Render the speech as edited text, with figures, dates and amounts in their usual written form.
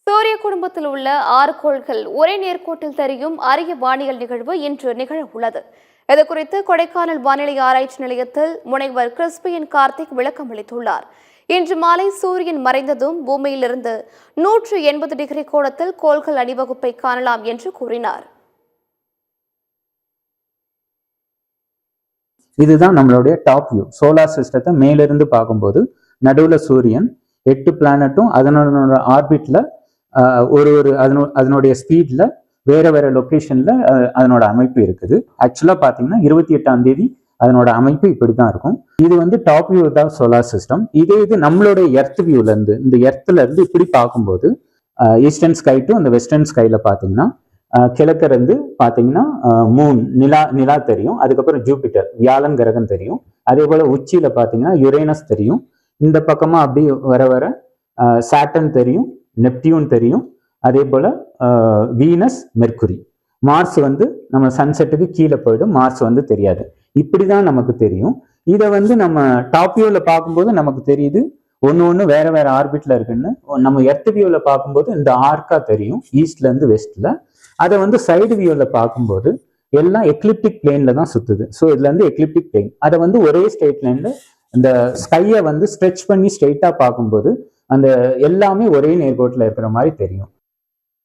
சூரிய குடும்பத்தில் உள்ள 6 கோள்கள் ஒரே நேர்கோட்டில் தெரியும் அரிய வானியல் நிகழ்வு இன்று நிகழ உள்ளது. இதுகுறித்து கொடைக்கானல் வானிலை ஆராய்ச்சி நிலையத்தில் முனைவர் கிறிஸ்பியன் கார்த்திக் விளக்கம் அளித்துள்ளார். இன்று மாலை சூரியன் மறைந்ததும் பூமியிலிருந்து 180 டிகிரி கோணத்தில் கோள்கள் அணிவகுப்பை காணலாம் என்று கூறினார். இதுதான் நம்மளுடைய டாப் வியூ. சோலார் சிஸ்டத்தை மேலிருந்து பார்க்கும்போது நடுவில் சூரியன், 8 பிளானட்டும் அதனோட ஆர்பிட்ல ஒரு அதனுடைய ஸ்பீட்ல வேற வேற லொக்கேஷன்ல அதனோட அமைப்பு இருக்குது. ஆக்சுவலா பாத்தீங்கன்னா 28ஆம் தேதி அதனோட அமைப்பு இப்படிதான் இருக்கும். இது டாப் வியூ தான் சோலார் சிஸ்டம். இது நம்மளுடைய எர்த் வியூல இருந்து, இந்த எர்த்ல இருந்து இப்படி பார்க்கும்போது ஈஸ்டர்ன் ஸ்கை டு அந்த வெஸ்டர்ன் ஸ்கைல பாத்தீங்கன்னா கிழக்க இருந்து பாத்தீங்கன்னா மூன் நிலா தெரியும். அதுக்கப்புறம் ஜூபிட்டர் வியாழன் கிரகம் தெரியும். அதே போல உச்சியில பாத்தீங்கன்னா யுரேனஸ் தெரியும். இந்த பக்கமா அப்படி வர வர சாட்டர்ன் தெரியும், நெப்டியூன் தெரியும். அதே போல வீனஸ், மெர்க்குரி. மார்ஸ் நம்ம சன்செட்டுக்கு கீழே போயிடும். மார்ஸ் தெரியாது. இப்படிதான் நமக்கு தெரியும். இதை நம்ம டாப் வியூல பார்க்கும்போது நமக்கு தெரியுது ஒன்னு வேற வேற ஆர்பிட்ல இருக்குன்னு. நம்ம எர்த் வியூல பார்க்கும்போது இந்த ஆர்க்கா தெரியும், ஈஸ்ட்ல இருந்து வெஸ்ட்ல. அதை சைடு வியூல பார்க்கும்போது எல்லாம் எக்லிப்டிக் பிளேன்ல தான் சுத்துது. ஸோ இதுல எக்லிப்டிக் பிளேன். அதை ஒரே ஸ்ட்ரெயிட் லைன்ல இந்த ஸ்கையை ஸ்ட்ரெச் பண்ணி ஸ்ட்ரெயிட்டா பார்க்கும்போது அந்த எல்லாமே ஒரே நேர்கோட்டில் இருக்கிற மாதிரி தெரியும்.